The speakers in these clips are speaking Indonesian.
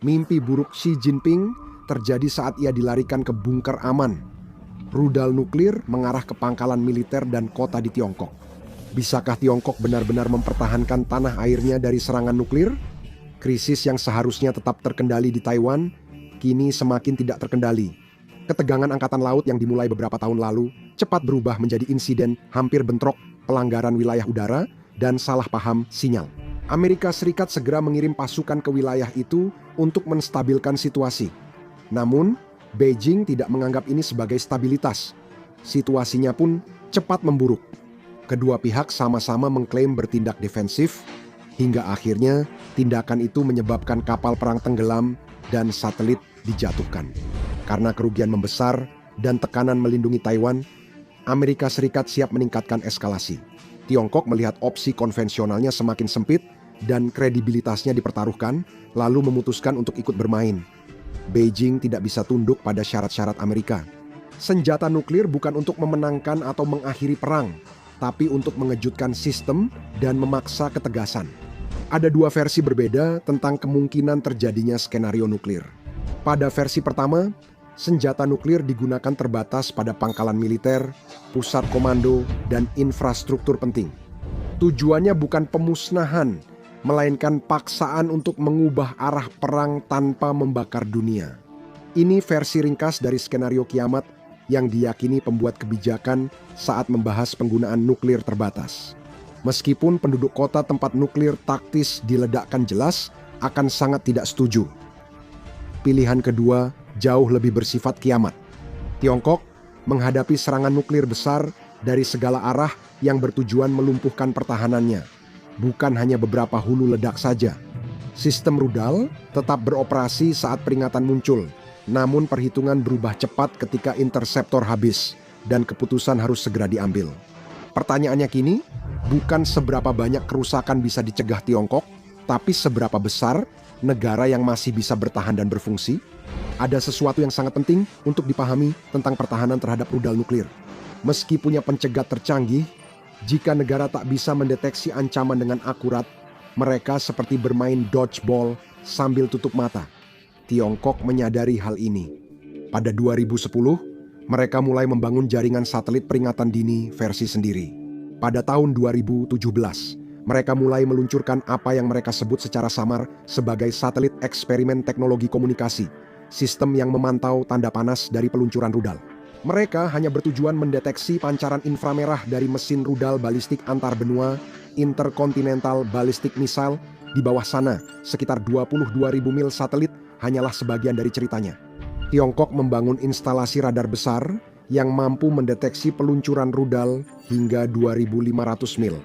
Mimpi buruk Xi Jinping terjadi saat ia dilarikan ke bunker aman. Rudal nuklir mengarah ke pangkalan militer dan kota di Tiongkok. Bisakah Tiongkok benar-benar mempertahankan tanah airnya dari serangan nuklir? Krisis yang seharusnya tetap terkendali di Taiwan, kini semakin tidak terkendali. Ketegangan angkatan laut yang dimulai beberapa tahun lalu cepat berubah menjadi insiden hampir bentrok, pelanggaran wilayah udara, dan salah paham sinyal. Amerika Serikat segera mengirim pasukan ke wilayah itu untuk menstabilkan situasi. Namun, Beijing tidak menganggap ini sebagai stabilitas. Situasinya pun cepat memburuk. Kedua pihak sama-sama mengklaim bertindak defensif, hingga akhirnya tindakan itu menyebabkan kapal perang tenggelam dan satelit dijatuhkan. Karena kerugian membesar dan tekanan melindungi Taiwan, Amerika Serikat siap meningkatkan eskalasi. Tiongkok melihat opsi konvensionalnya semakin sempit dan kredibilitasnya dipertaruhkan, lalu memutuskan untuk ikut bermain. Beijing tidak bisa tunduk pada syarat-syarat Amerika. Senjata nuklir bukan untuk memenangkan atau mengakhiri perang, tapi untuk mengejutkan sistem dan memaksa ketegasan. Ada dua versi berbeda tentang kemungkinan terjadinya skenario nuklir. Pada versi pertama, senjata nuklir digunakan terbatas pada pangkalan militer, pusat komando, dan infrastruktur penting. Tujuannya bukan pemusnahan, melainkan paksaan untuk mengubah arah perang tanpa membakar dunia. Ini versi ringkas dari skenario kiamat yang diyakini pembuat kebijakan saat membahas penggunaan nuklir terbatas. Meskipun penduduk kota tempat nuklir taktis diledakkan jelas akan sangat tidak setuju. Pilihan kedua jauh lebih bersifat kiamat. Tiongkok menghadapi serangan nuklir besar dari segala arah yang bertujuan melumpuhkan pertahanannya. Bukan hanya beberapa hulu ledak saja. Sistem rudal tetap beroperasi saat peringatan muncul, namun perhitungan berubah cepat ketika interseptor habis dan keputusan harus segera diambil. Pertanyaannya kini, bukan seberapa banyak kerusakan bisa dicegah Tiongkok, tapi seberapa besar negara yang masih bisa bertahan dan berfungsi. Ada sesuatu yang sangat penting untuk dipahami tentang pertahanan terhadap rudal nuklir. Meski punya pencegat tercanggih, jika negara tak bisa mendeteksi ancaman dengan akurat, mereka seperti bermain dodgeball sambil tutup mata. Tiongkok menyadari hal ini. Pada 2010, mereka mulai membangun jaringan satelit peringatan dini versi sendiri. Pada tahun 2017, mereka mulai meluncurkan apa yang mereka sebut secara samar sebagai satelit eksperimen teknologi komunikasi, sistem yang memantau tanda panas dari peluncuran rudal. Mereka hanya bertujuan mendeteksi pancaran inframerah dari mesin rudal balistik antar benua, Intercontinental Ballistic Missile. Di bawah sana, sekitar 22.000 mil satelit hanyalah sebagian dari ceritanya. Tiongkok membangun instalasi radar besar yang mampu mendeteksi peluncuran rudal hingga 2.500 mil.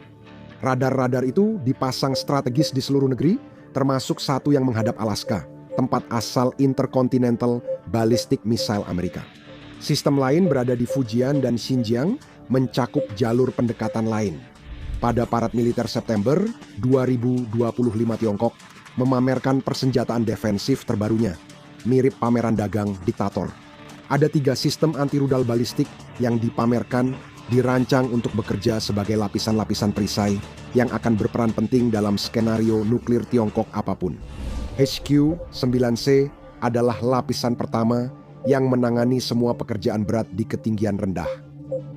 Radar-radar itu dipasang strategis di seluruh negeri, termasuk satu yang menghadap Alaska, tempat asal Intercontinental Ballistic Missile Amerika. Sistem lain berada di Fujian dan Xinjiang, mencakup jalur pendekatan lain. Pada Parad Militer September 2025 Tiongkok memamerkan persenjataan defensif terbarunya, mirip pameran dagang diktator. Ada 3 sistem anti-rudal balistik yang dipamerkan, dirancang untuk bekerja sebagai lapisan-lapisan perisai yang akan berperan penting dalam skenario nuklir Tiongkok apapun. HQ-9C adalah lapisan pertama yang menangani semua pekerjaan berat di ketinggian rendah.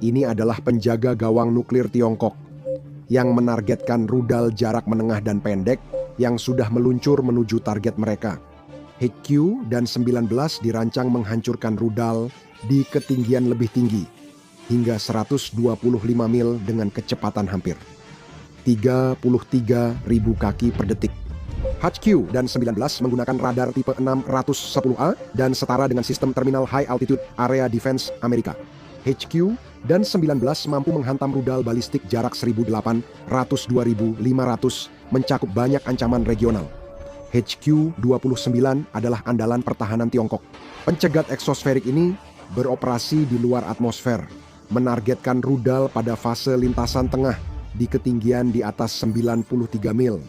Ini adalah penjaga gawang nuklir Tiongkok yang menargetkan rudal jarak menengah dan pendek yang sudah meluncur menuju target mereka. HQ dan 19 dirancang menghancurkan rudal di ketinggian lebih tinggi, hingga 125 mil dengan kecepatan hampir 33.000 kaki per detik. HQ dan 19 menggunakan radar tipe 610A dan setara dengan sistem terminal High Altitude Area Defense Amerika. HQ dan 19 mampu menghantam rudal balistik jarak 1.800-2.500, mencakup banyak ancaman regional. HQ-29 adalah andalan pertahanan Tiongkok. Pencegat eksosferik ini beroperasi di luar atmosfer, menargetkan rudal pada fase lintasan tengah di ketinggian di atas 93 mil.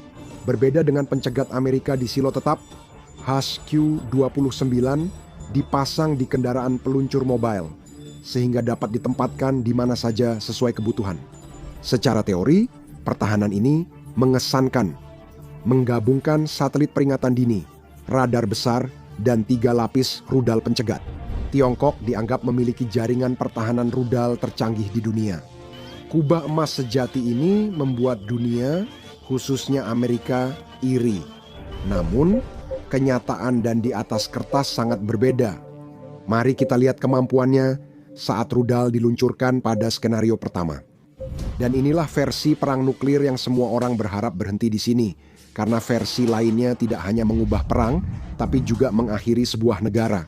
Berbeda dengan pencegat Amerika di silo tetap, HQ-29 dipasang di kendaraan peluncur mobile, sehingga dapat ditempatkan di mana saja sesuai kebutuhan. Secara teori, pertahanan ini mengesankan, menggabungkan satelit peringatan dini, radar besar, dan 3 lapis rudal pencegat. Tiongkok dianggap memiliki jaringan pertahanan rudal tercanggih di dunia. Kubah emas sejati ini membuat dunia, khususnya Amerika, iri. Namun, kenyataan dan di atas kertas sangat berbeda. Mari kita lihat kemampuannya saat rudal diluncurkan pada skenario pertama. Dan inilah versi perang nuklir yang semua orang berharap berhenti di sini. Karena versi lainnya tidak hanya mengubah perang, tapi juga mengakhiri sebuah negara.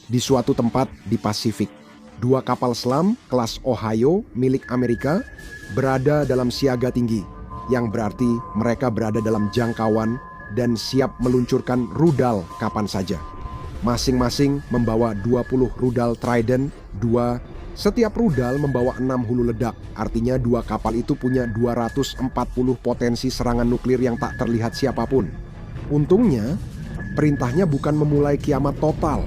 Di suatu tempat di Pasifik, 2 kapal selam kelas Ohio milik Amerika berada dalam siaga tinggi, yang berarti mereka berada dalam jangkauan dan siap meluncurkan rudal kapan saja. Masing-masing membawa 20 rudal Trident 2. Setiap rudal membawa 6 hulu ledak, artinya 2 kapal itu punya 240 potensi serangan nuklir yang tak terlihat siapapun. Untungnya, perintahnya bukan memulai kiamat total.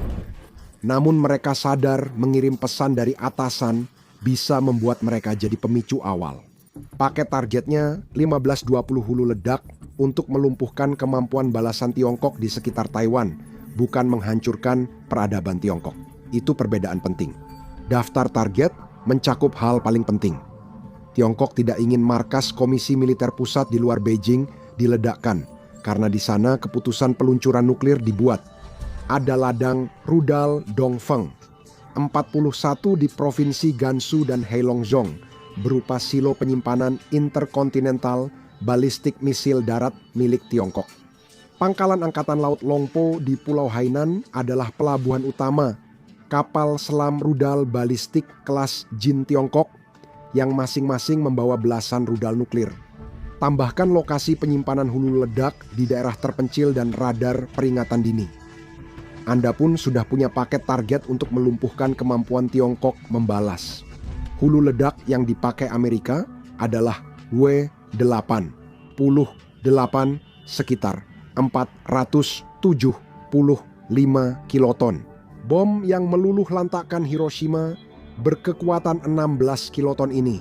Namun mereka sadar mengirim pesan dari atasan bisa membuat mereka jadi pemicu awal. Paket targetnya 15-20 hulu ledak untuk melumpuhkan kemampuan balasan Tiongkok di sekitar Taiwan, bukan menghancurkan peradaban Tiongkok. Itu perbedaan penting. Daftar target mencakup hal paling penting. Tiongkok tidak ingin markas Komisi Militer Pusat di luar Beijing diledakkan, karena di sana keputusan peluncuran nuklir dibuat. Ada ladang rudal Dongfeng, 41 di Provinsi Gansu dan Heilongjiang, berupa silo penyimpanan interkontinental balistik misil darat milik Tiongkok. Pangkalan Angkatan Laut Longpo di Pulau Hainan adalah pelabuhan utama kapal selam rudal balistik kelas Jin Tiongkok yang masing-masing membawa belasan rudal nuklir. Tambahkan lokasi penyimpanan hulu ledak di daerah terpencil dan radar peringatan dini. Anda pun sudah punya paket target untuk melumpuhkan kemampuan Tiongkok membalas. Hulu ledak yang dipakai Amerika adalah W8, sekitar 475 kiloton. Bom yang meluluh lantakkan Hiroshima berkekuatan 16 kiloton ini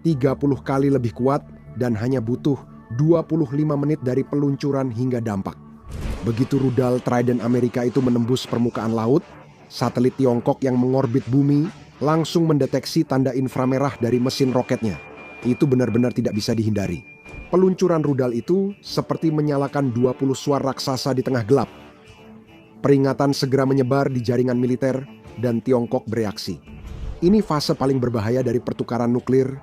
30 kali lebih kuat dan hanya butuh 25 menit dari peluncuran hingga dampak. Begitu rudal Trident Amerika itu menembus permukaan laut, satelit Tiongkok yang mengorbit bumi langsung mendeteksi tanda inframerah dari mesin roketnya. Itu benar-benar tidak bisa dihindari. Peluncuran rudal itu seperti menyalakan 20 suar raksasa di tengah gelap. Peringatan segera menyebar di jaringan militer dan Tiongkok bereaksi. Ini fase paling berbahaya dari pertukaran nuklir.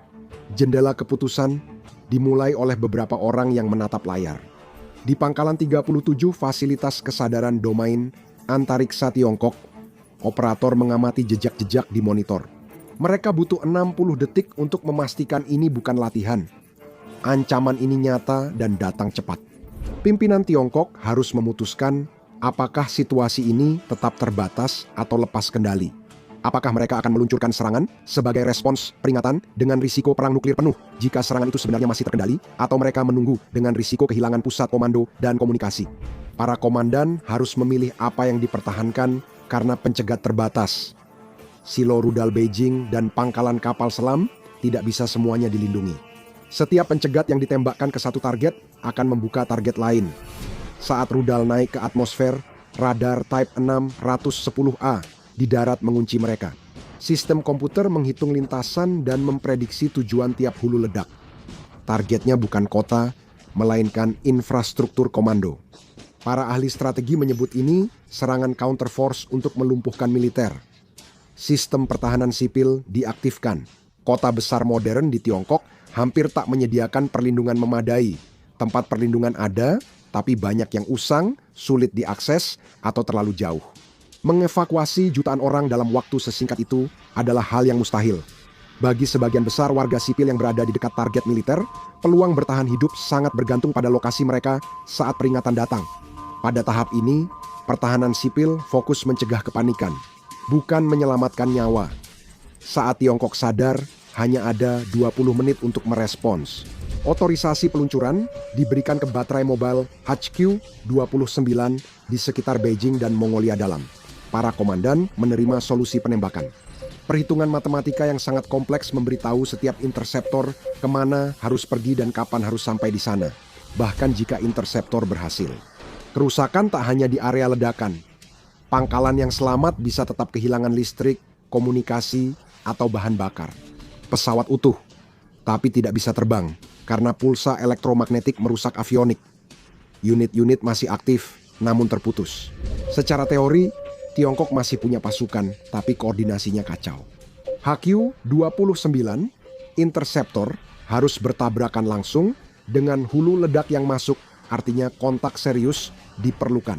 Jendela keputusan dimulai oleh beberapa orang yang menatap layar. Di pangkalan 37 fasilitas kesadaran domain antariksa Tiongkok, operator mengamati jejak-jejak di monitor. Mereka butuh 60 detik untuk memastikan ini bukan latihan. Ancaman ini nyata dan datang cepat. Pimpinan Tiongkok harus memutuskan apakah situasi ini tetap terbatas atau lepas kendali. Apakah mereka akan meluncurkan serangan sebagai respons peringatan dengan risiko perang nuklir penuh jika serangan itu sebenarnya masih terkendali, atau mereka menunggu dengan risiko kehilangan pusat komando dan komunikasi. Para komandan harus memilih apa yang dipertahankan karena pencegat terbatas. Silo rudal Beijing dan pangkalan kapal selam tidak bisa semuanya dilindungi. Setiap pencegat yang ditembakkan ke satu target akan membuka target lain. Saat rudal naik ke atmosfer, radar Type 610A di darat mengunci mereka. Sistem komputer menghitung lintasan dan memprediksi tujuan tiap hulu ledak. Targetnya bukan kota, melainkan infrastruktur komando. Para ahli strategi menyebut ini serangan counter force untuk melumpuhkan militer. Sistem pertahanan sipil diaktifkan. Kota besar modern di Tiongkok hampir tak menyediakan perlindungan memadai. Tempat perlindungan ada, tapi banyak yang usang, sulit diakses, atau terlalu jauh. Mengevakuasi jutaan orang dalam waktu sesingkat itu adalah hal yang mustahil. Bagi sebagian besar warga sipil yang berada di dekat target militer, peluang bertahan hidup sangat bergantung pada lokasi mereka saat peringatan datang. Pada tahap ini, pertahanan sipil fokus mencegah kepanikan, bukan menyelamatkan nyawa. Saat Tiongkok sadar, hanya ada 20 menit untuk merespons. Otorisasi peluncuran diberikan ke baterai mobile HQ-29 di sekitar Beijing dan Mongolia Dalam. Para komandan menerima solusi penembakan. Perhitungan matematika yang sangat kompleks memberitahu setiap interseptor kemana harus pergi dan kapan harus sampai di sana, bahkan jika interseptor berhasil. Kerusakan tak hanya di area ledakan. Pangkalan yang selamat bisa tetap kehilangan listrik, komunikasi, atau bahan bakar. Pesawat utuh, tapi tidak bisa terbang karena pulsa elektromagnetik merusak avionik. Unit-unit masih aktif, namun terputus. Secara teori, Tiongkok masih punya pasukan, tapi koordinasinya kacau. HQ-29 Interceptor harus bertabrakan langsung dengan hulu ledak yang masuk, artinya kontak serius diperlukan.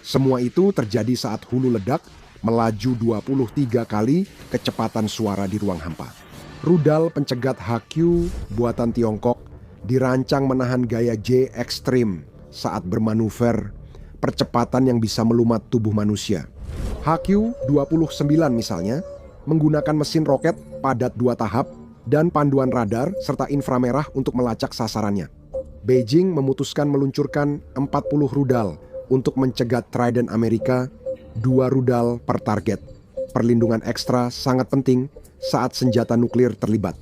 Semua itu terjadi saat hulu ledak melaju 23 kali kecepatan suara di ruang hampa. Rudal pencegat HQ buatan Tiongkok dirancang menahan gaya J ekstrim saat bermanuver, percepatan yang bisa melumat tubuh manusia. HQ-29 misalnya menggunakan mesin roket padat 2 tahap dan panduan radar serta inframerah untuk melacak sasarannya. Beijing memutuskan meluncurkan 40 rudal untuk mencegat Trident Amerika, 2 rudal per target. Perlindungan ekstra sangat penting saat senjata nuklir terlibat.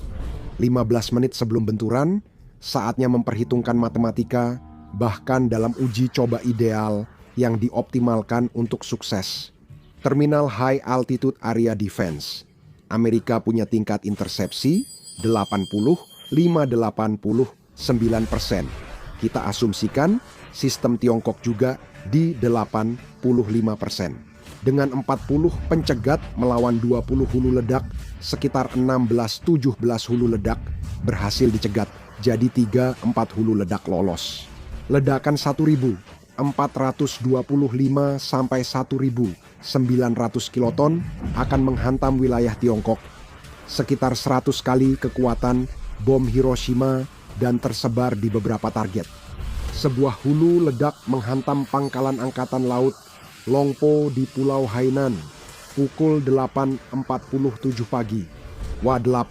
15 menit sebelum benturan, saatnya memperhitungkan matematika, bahkan dalam uji coba ideal yang dioptimalkan untuk sukses. Terminal High Altitude Area Defense. Amerika punya tingkat intersepsi 89%. Kita asumsikan sistem Tiongkok juga di 85%. Dengan 40 pencegat melawan 20 hulu ledak, sekitar 16-17 hulu ledak berhasil dicegat. Jadi 3-4 hulu ledak lolos. Ledakan 1.425 sampai 1.900 kiloton akan menghantam wilayah Tiongkok. Sekitar 100 kali kekuatan bom Hiroshima dan tersebar di beberapa target. Sebuah hulu ledak menghantam pangkalan angkatan laut Longpo di Pulau Hainan pukul 8.47 pagi. Wa-8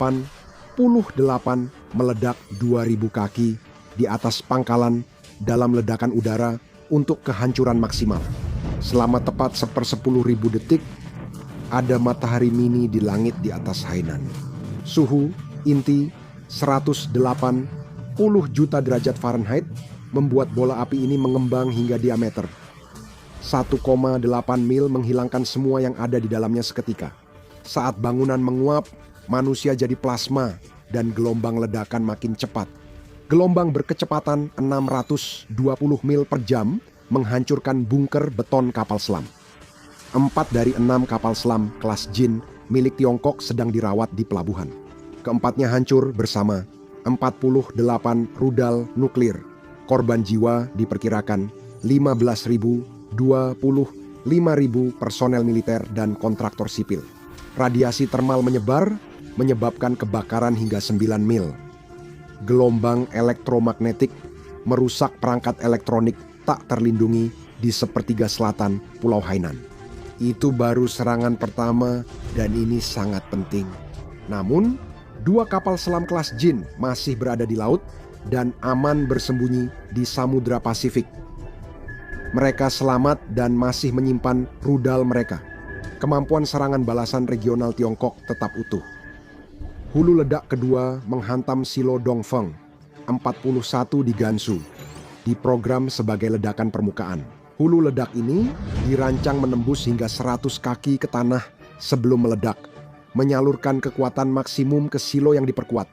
meledak 2.000 kaki di atas pangkalan dalam ledakan udara untuk kehancuran maksimal. Selama tepat 1/10.000 detik, ada matahari mini di langit di atas Hainan. Suhu inti 180 juta derajat Fahrenheit membuat bola api ini mengembang hingga diameter 1,8 mil, menghilangkan semua yang ada di dalamnya seketika. Saat bangunan menguap, manusia jadi plasma dan gelombang ledakan makin cepat. Gelombang berkecepatan 620 mil per jam menghancurkan bunker beton kapal selam. 4 dari 6 kapal selam kelas Jin milik Tiongkok sedang dirawat di pelabuhan. Keempatnya hancur bersama 48 rudal nuklir. Korban jiwa diperkirakan 15.000, 25.000 personel militer dan kontraktor sipil. Radiasi termal menyebar, menyebabkan kebakaran hingga 9 mil. Gelombang elektromagnetik merusak perangkat elektronik tak terlindungi di sepertiga selatan Pulau Hainan. Itu baru serangan pertama dan ini sangat penting. Namun, 2 kapal selam kelas Jin masih berada di laut dan aman bersembunyi di Samudra Pasifik. Mereka selamat dan masih menyimpan rudal mereka. Kemampuan serangan balasan regional Tiongkok tetap utuh. Hulu ledak kedua menghantam Silo Dongfeng, 41 di Gansu, diprogram sebagai ledakan permukaan. Hulu ledak ini dirancang menembus hingga 100 kaki ke tanah sebelum meledak, menyalurkan kekuatan maksimum ke silo yang diperkuat.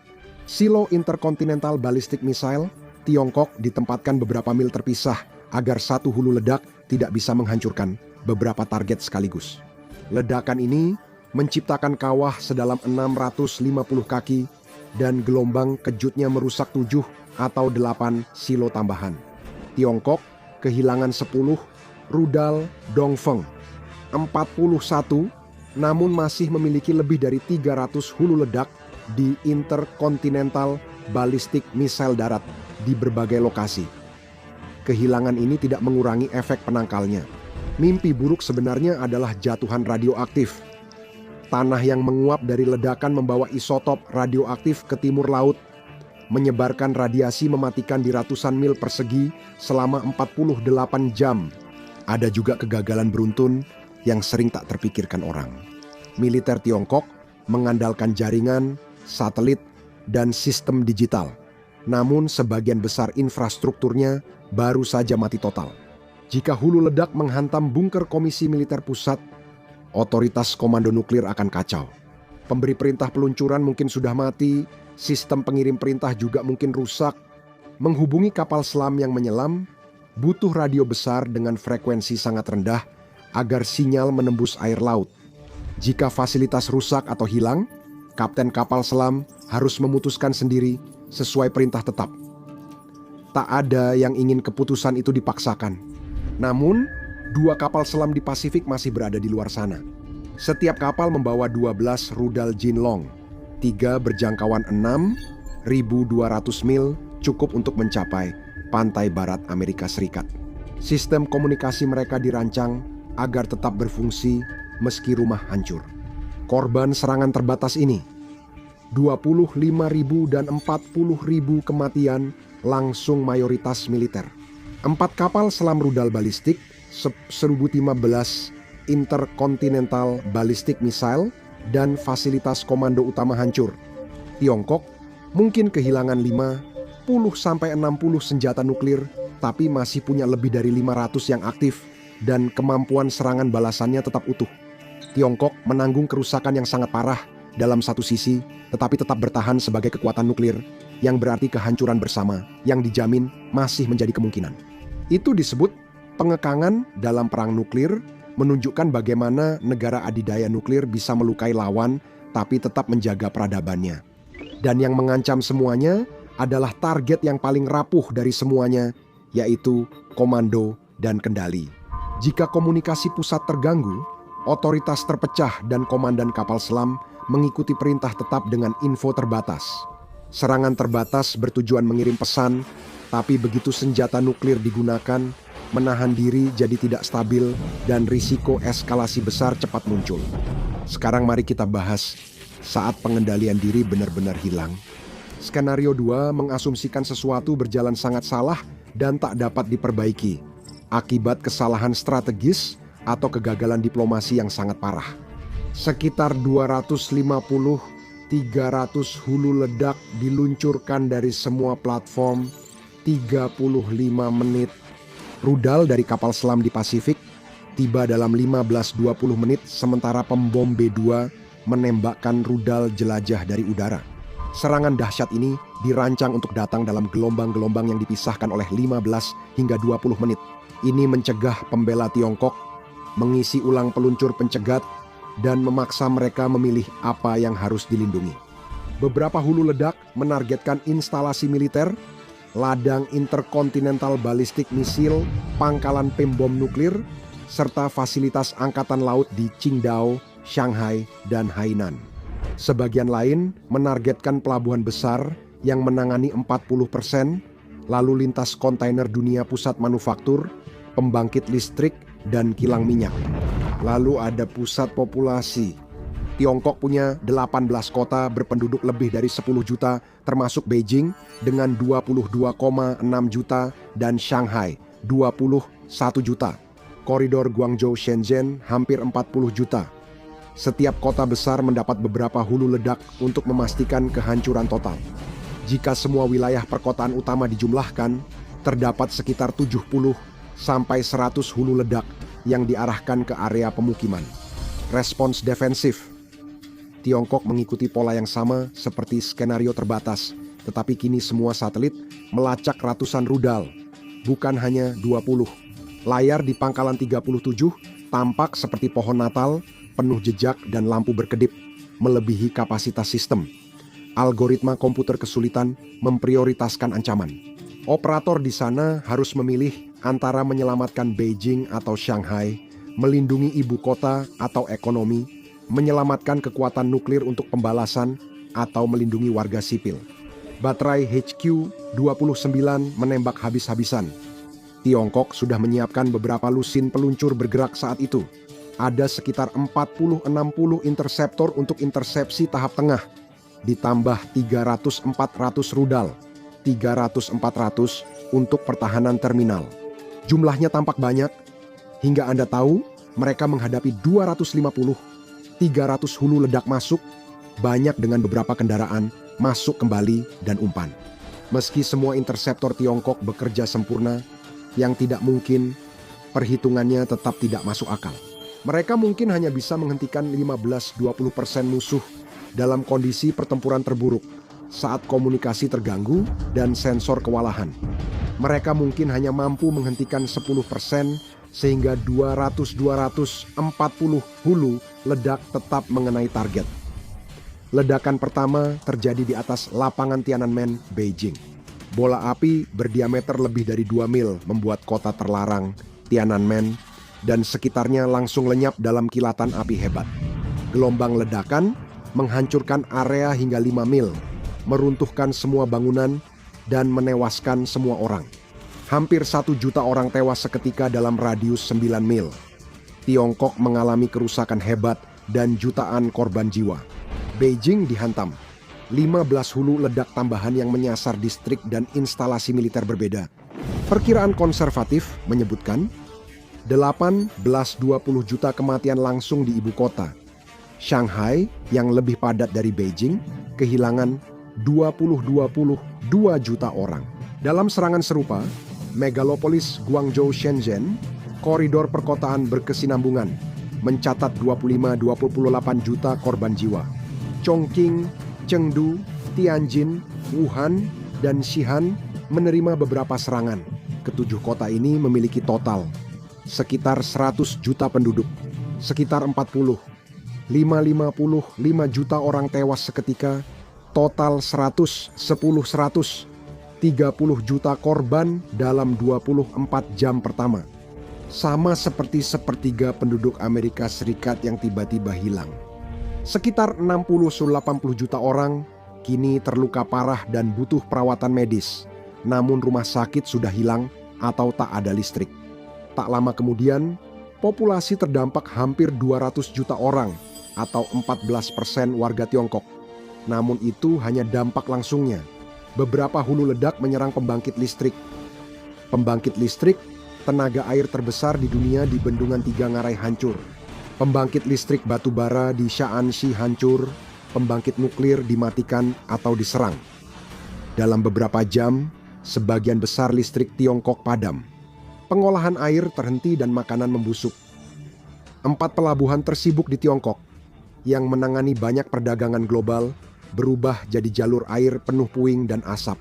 Silo Intercontinental Ballistic Missile Tiongkok ditempatkan beberapa mil terpisah agar satu hulu ledak tidak bisa menghancurkan beberapa target sekaligus. Ledakan ini menciptakan kawah sedalam 650 kaki dan gelombang kejutnya merusak 7 atau 8 silo tambahan. Tiongkok kehilangan 10 rudal Dongfeng, 41 namun masih memiliki lebih dari 300 hulu ledak di Intercontinental Ballistic Missile darat di berbagai lokasi. Kehilangan ini tidak mengurangi efek penangkalnya. Mimpi buruk sebenarnya adalah jatuhan radioaktif. Tanah yang menguap dari ledakan membawa isotop radioaktif ke timur laut, menyebarkan radiasi mematikan di ratusan mil persegi selama 48 jam. Ada juga kegagalan beruntun yang sering tak terpikirkan orang. Militer Tiongkok mengandalkan jaringan, satelit, dan sistem digital. Namun sebagian besar infrastrukturnya baru saja mati total. Jika hulu ledak menghantam bunker Komisi Militer Pusat, otoritas komando nuklir akan kacau. Pemberi perintah peluncuran mungkin sudah mati, sistem pengirim perintah juga mungkin rusak. Menghubungi kapal selam yang menyelam, butuh radio besar dengan frekuensi sangat rendah agar sinyal menembus air laut. Jika fasilitas rusak atau hilang, kapten kapal selam harus memutuskan sendiri sesuai perintah tetap. Tak ada yang ingin keputusan itu dipaksakan. Namun, 2 kapal selam di Pasifik masih berada di luar sana. Setiap kapal membawa 12 rudal Jinlong. 3 berjangkauan 6.200 mil, cukup untuk mencapai pantai barat Amerika Serikat. Sistem komunikasi mereka dirancang agar tetap berfungsi meski rumah hancur. Korban serangan terbatas ini, 25.000 dan 40.000 kematian langsung mayoritas militer. 4 kapal selam rudal balistik, 1015 intercontinental ballistic missile, dan fasilitas komando utama hancur. Tiongkok mungkin kehilangan 50-60 senjata nuklir, tapi masih punya lebih dari 500 yang aktif dan kemampuan serangan balasannya tetap utuh. Tiongkok menanggung kerusakan yang sangat parah dalam satu sisi, tetapi tetap bertahan sebagai kekuatan nuklir, yang berarti kehancuran bersama yang dijamin masih menjadi kemungkinan. Itu disebut pengekangan dalam perang nuklir, menunjukkan bagaimana negara adidaya nuklir bisa melukai lawan tapi tetap menjaga peradabannya. Dan yang mengancam semuanya adalah target yang paling rapuh dari semuanya, yaitu komando dan kendali. Jika komunikasi pusat terganggu, otoritas terpecah dan komandan kapal selam mengikuti perintah tetap dengan info terbatas. Serangan terbatas bertujuan mengirim pesan, tapi begitu senjata nuklir digunakan, menahan diri jadi tidak stabil dan risiko eskalasi besar cepat muncul. Sekarang mari kita bahas saat pengendalian diri benar-benar hilang. Skenario 2 mengasumsikan sesuatu berjalan sangat salah dan tak dapat diperbaiki akibat kesalahan strategis atau kegagalan diplomasi yang sangat parah. Sekitar 250-300 hulu ledak diluncurkan dari semua platform, 35 menit. Rudal dari kapal selam di Pasifik tiba dalam 15-20 menit, sementara pembom B-2 menembakkan rudal jelajah dari udara. Serangan dahsyat ini dirancang untuk datang dalam gelombang-gelombang yang dipisahkan oleh 15 hingga 20 menit. Ini mencegah pembela Tiongkok mengisi ulang peluncur pencegat dan memaksa mereka memilih apa yang harus dilindungi. Beberapa hulu ledak menargetkan instalasi militer, ladang intercontinental ballistic missile, pangkalan pembom nuklir, serta fasilitas angkatan laut di Qingdao, Shanghai, dan Hainan. Sebagian lain menargetkan pelabuhan besar yang menangani 40%, lalu lintas kontainer dunia pusat manufaktur, pembangkit listrik, dan kilang minyak. Lalu ada pusat populasi. Tiongkok punya 18 kota berpenduduk lebih dari 10 juta, termasuk Beijing dengan 22,6 juta dan Shanghai 21 juta. Koridor Guangzhou-Shenzhen hampir 40 juta. Setiap kota besar mendapat beberapa hulu ledak untuk memastikan kehancuran total. Jika semua wilayah perkotaan utama dijumlahkan, terdapat sekitar 70 sampai 100 hulu ledak yang diarahkan ke area pemukiman. Respons defensif. Tiongkok mengikuti pola yang sama seperti skenario terbatas, tetapi kini semua satelit melacak ratusan rudal, bukan hanya 20. Layar di pangkalan 37 tampak seperti pohon Natal, penuh jejak dan lampu berkedip, melebihi kapasitas sistem. Algoritma komputer kesulitan memprioritaskan ancaman. Operator di sana harus memilih antara menyelamatkan Beijing atau Shanghai, melindungi ibu kota atau ekonomi, menyelamatkan kekuatan nuklir untuk pembalasan, atau melindungi warga sipil. Baterai HQ-29 menembak habis-habisan. Tiongkok sudah menyiapkan beberapa lusin peluncur bergerak saat itu. Ada sekitar 40-60 interseptor untuk intersepsi tahap tengah, ditambah 300-400 rudal, 300-400 untuk pertahanan terminal. Jumlahnya tampak banyak, hingga Anda tahu mereka menghadapi 250-300 hulu ledak masuk, banyak dengan beberapa kendaraan masuk kembali dan umpan. Meski semua interseptor Tiongkok bekerja sempurna, yang tidak mungkin Perhitungannya tetap tidak masuk akal. Mereka mungkin hanya bisa menghentikan 15-20% musuh dalam kondisi pertempuran terburuk saat komunikasi terganggu dan sensor kewalahan. Mereka mungkin hanya mampu menghentikan 10% sehingga 200-240 hulu ledak tetap mengenai target. Ledakan pertama terjadi di atas lapangan Tiananmen, Beijing. Bola api berdiameter lebih dari 2 mil membuat kota terlarang Tiananmen dan sekitarnya langsung lenyap dalam kilatan api hebat. Gelombang ledakan menghancurkan area hingga 5 mil, meruntuhkan semua bangunan dan menewaskan semua orang. Hampir 1 juta orang tewas seketika dalam radius 9 mil. Tiongkok mengalami kerusakan hebat dan jutaan korban jiwa. Beijing dihantam. 15 hulu ledak tambahan yang menyasar distrik dan instalasi militer berbeda. Perkiraan konservatif menyebutkan 18-20 juta kematian langsung di ibu kota. Shanghai yang lebih padat dari Beijing kehilangan 20-22 juta orang. Dalam serangan serupa, megalopolis Guangzhou Shenzhen, koridor perkotaan berkesinambungan, mencatat 25-28 juta korban jiwa. Chongqing, Chengdu, Tianjin, Wuhan, dan Xi'an menerima beberapa serangan. Ketujuh kota ini memiliki total sekitar 100 juta penduduk, sekitar 555 juta orang tewas seketika, total 130 juta korban dalam 24 jam pertama. Sama seperti sepertiga penduduk Amerika Serikat yang tiba-tiba hilang. Sekitar 60-80 juta orang kini terluka parah dan butuh perawatan medis. Namun rumah sakit sudah hilang atau tak ada listrik. Tak lama kemudian, populasi terdampak hampir 200 juta orang atau 14% warga Tiongkok. Namun itu hanya dampak langsungnya. Beberapa hulu ledak menyerang pembangkit listrik. Pembangkit listrik, tenaga air terbesar di dunia di Bendungan Tiga Ngarai hancur. Pembangkit listrik batu bara di Shaanxi hancur, pembangkit nuklir dimatikan atau diserang. Dalam beberapa jam, sebagian besar listrik Tiongkok padam. Pengolahan air terhenti dan makanan membusuk. 4 pelabuhan tersibuk di Tiongkok yang menangani banyak perdagangan global berubah jadi jalur air penuh puing dan asap.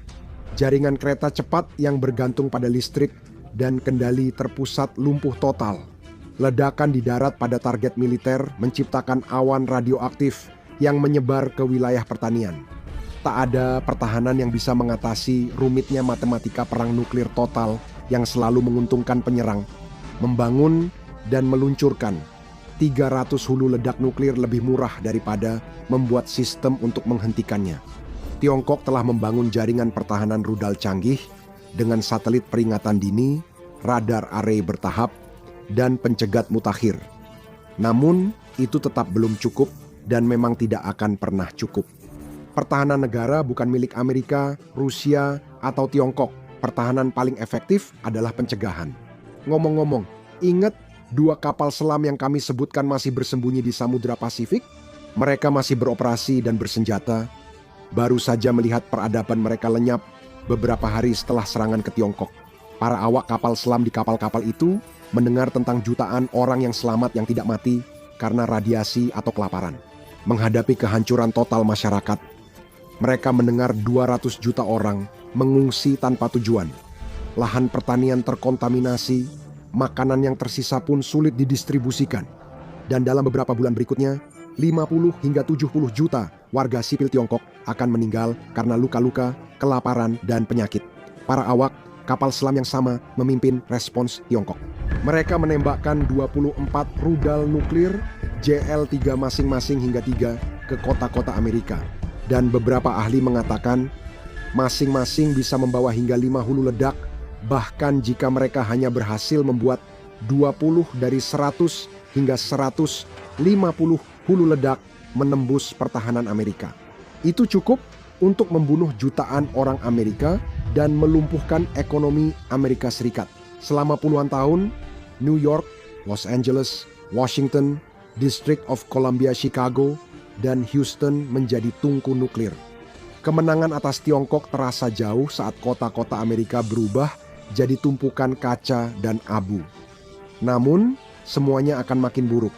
Jaringan kereta cepat yang bergantung pada listrik dan kendali terpusat lumpuh total. Ledakan di darat pada target militer menciptakan awan radioaktif yang menyebar ke wilayah pertanian. Tak ada pertahanan yang bisa mengatasi rumitnya matematika perang nuklir total yang selalu menguntungkan penyerang. Membangun dan meluncurkan 300 hulu ledak nuklir lebih murah daripada membuat sistem untuk menghentikannya. Tiongkok telah membangun jaringan pertahanan rudal canggih dengan satelit peringatan dini, radar array bertahap, dan pencegat mutakhir. Namun, itu tetap belum cukup dan memang tidak akan pernah cukup. Pertahanan negara bukan milik Amerika, Rusia, atau Tiongkok. Pertahanan paling efektif adalah pencegahan. Ngomong-ngomong, ingat 2 kapal selam yang kami sebutkan masih bersembunyi di Samudra Pasifik? Mereka masih beroperasi dan bersenjata. Baru saja melihat peradaban mereka lenyap beberapa hari setelah serangan ke Tiongkok. Para awak kapal selam di kapal-kapal itu mendengar tentang jutaan orang yang selamat yang tidak mati karena radiasi atau kelaparan. Menghadapi kehancuran total masyarakat, mereka mendengar 200 juta orang mengungsi tanpa tujuan. Lahan pertanian terkontaminasi, makanan yang tersisa pun sulit didistribusikan. Dan dalam beberapa bulan berikutnya, 50 hingga 70 juta warga sipil Tiongkok akan meninggal karena luka-luka, kelaparan, dan penyakit. Para awak kapal selam yang sama memimpin respons Tiongkok. Mereka menembakkan 24 rudal nuklir JL-3 masing-masing hingga 3 ke kota-kota Amerika. Dan beberapa ahli mengatakan masing-masing bisa membawa hingga 5 hulu ledak, bahkan jika mereka hanya berhasil membuat 20 dari 100 hingga 150 hulu ledak menembus pertahanan Amerika. Itu cukup untuk membunuh jutaan orang Amerika dan melumpuhkan ekonomi Amerika Serikat. Selama puluhan tahun, New York, Los Angeles, Washington, District of Columbia, Chicago, dan Houston menjadi tungku nuklir. Kemenangan atas Tiongkok terasa jauh saat kota-kota Amerika berubah jadi tumpukan kaca dan abu. Namun, semuanya akan makin buruk.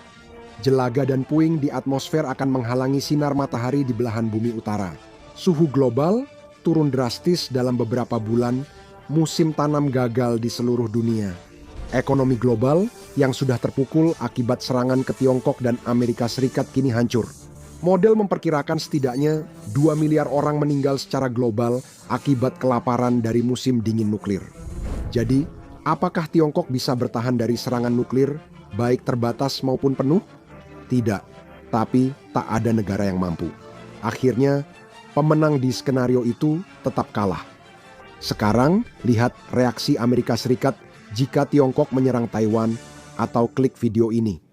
Jelaga dan puing di atmosfer akan menghalangi sinar matahari di belahan bumi utara. Suhu global turun drastis dalam beberapa bulan, musim tanam gagal di seluruh dunia. Ekonomi global yang sudah terpukul akibat serangan ke Tiongkok dan Amerika Serikat kini hancur. Model memperkirakan setidaknya 2 miliar orang meninggal secara global akibat kelaparan dari musim dingin nuklir. Jadi, apakah Tiongkok bisa bertahan dari serangan nuklir, baik terbatas maupun penuh? Tidak, tapi tak ada negara yang mampu. Akhirnya, pemenang di skenario itu tetap kalah. Sekarang, lihat reaksi Amerika Serikat jika Tiongkok menyerang Taiwan, atau klik video ini.